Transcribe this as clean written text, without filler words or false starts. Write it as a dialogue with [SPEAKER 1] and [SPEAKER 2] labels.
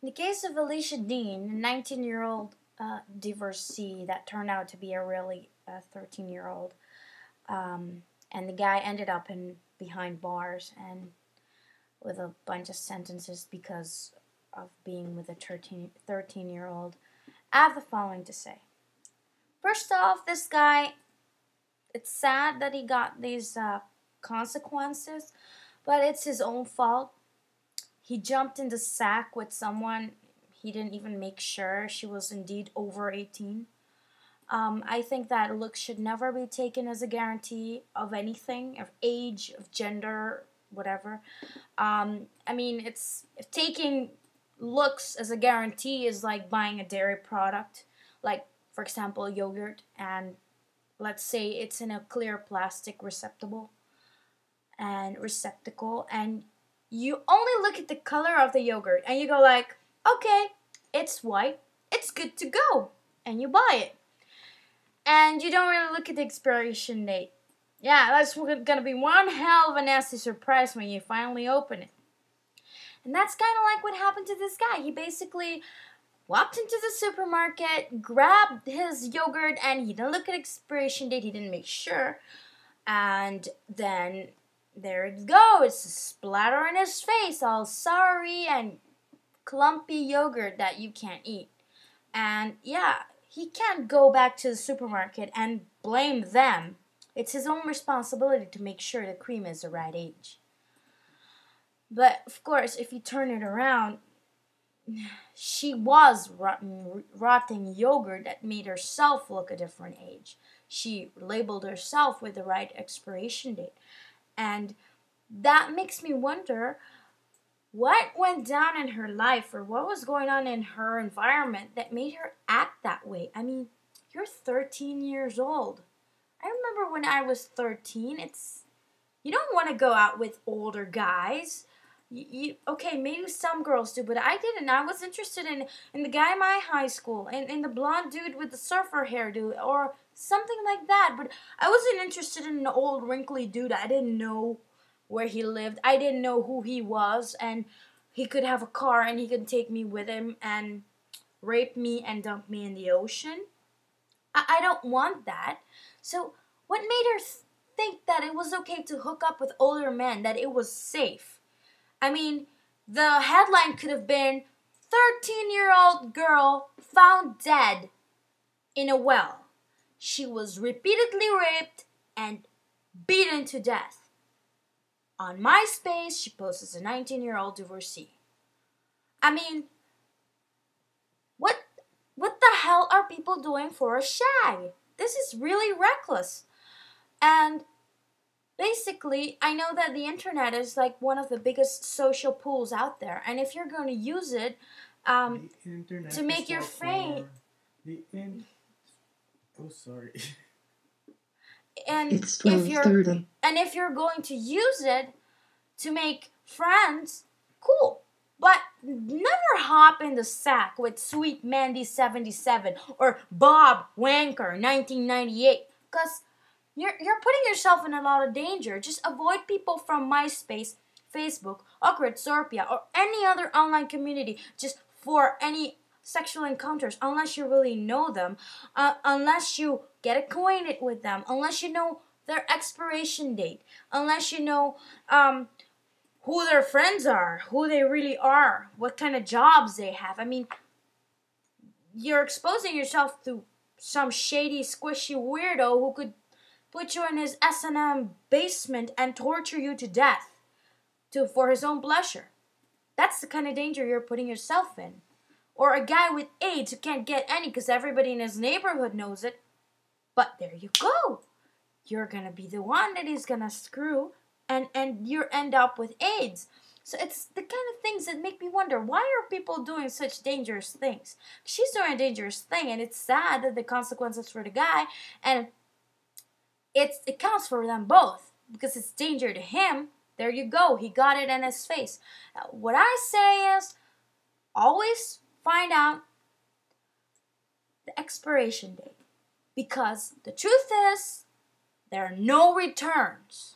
[SPEAKER 1] In the case of Alicia Dean, a 19-year-old divorcee that turned out to be a really 13-year-old, and the guy ended up behind bars and with a bunch of sentences because of being with a 13-year-old, I have the following to say. First off, this guy, it's sad that he got these consequences, but it's his own fault. He jumped in the sack with someone he didn't even make sure she was indeed over 18. I think that looks should never be taken as a guarantee of anything, of age, of gender, whatever. I mean, it's if taking looks as a guarantee is like buying a dairy product, like for example yogurt, and let's say it's in a clear plastic receptacle, and you only look at the color of the yogurt and you go like, okay, it's white, it's good to go, and you buy it. And you don't really look at the expiration date. Yeah, that's gonna be one hell of a nasty surprise when you finally open it. And that's kind of like what happened to this guy. He basically walked into the supermarket, grabbed his yogurt, and he didn't look at expiration date, he didn't make sure. And then there it goes, it's a splatter in his face, all sorry and clumpy yogurt that you can't eat. And yeah, he can't go back to the supermarket and blame them. It's his own responsibility to make sure the cream is the right age. But of course, if you turn it around, she was rotting yogurt that made herself look a different age. She labeled herself with the right expiration date. And that makes me wonder what went down in her life or what was going on in her environment that made her act that way. I mean, you're 13 years old. I remember when I was 13, you don't want to go out with older guys. Okay, maybe some girls do, but I didn't. I was interested in the guy in my high school, in the blonde dude with the surfer hairdo, or something like that. But I wasn't interested in an old wrinkly dude. I didn't know where he lived. I didn't know who he was, and he could have a car and he could take me with him and rape me and dump me in the ocean. I don't want that. So what made her think that it was okay to hook up with older men, that it was safe? I mean, the headline could have been 13-year-old girl found dead in a well. She was repeatedly raped and beaten to death. On MySpace, she posts as a 19-year-old divorcee. I mean, what the hell are people doing for a shag? This is really reckless. And basically, I know that the internet is like one of the biggest social pools out there. And if you're going to use it to make your fame...
[SPEAKER 2] Oh, sorry.
[SPEAKER 1] And
[SPEAKER 3] it's 12:30.
[SPEAKER 1] If you're going to use it to make friends, cool. But never hop in the sack with Sweet Mandy 77 or Bob Wanker 1998, because you're putting yourself in a lot of danger. Just avoid people from MySpace, Facebook, Awkward Sorpia, or any other online community just for any sexual encounters, unless you really know them, unless you get acquainted with them, unless you know their expiration date, unless you know who their friends are, who they really are, what kind of jobs they have. I mean, you're exposing yourself to some shady, squishy weirdo who could put you in his S&M basement and torture you to death for his own pleasure. That's the kind of danger you're putting yourself in. Or a guy with AIDS who can't get any because everybody in his neighborhood knows it. But there you go. You're going to be the one that he's going to screw, and you end up with AIDS. So it's the kind of things that make me wonder, why are people doing such dangerous things? She's doing a dangerous thing, and it's sad that the consequences for the guy, and it counts for them both, because it's danger to him. There you go. He got it in his face. Now, what I say is, always find out the expiration date. Because the truth is, there are no returns.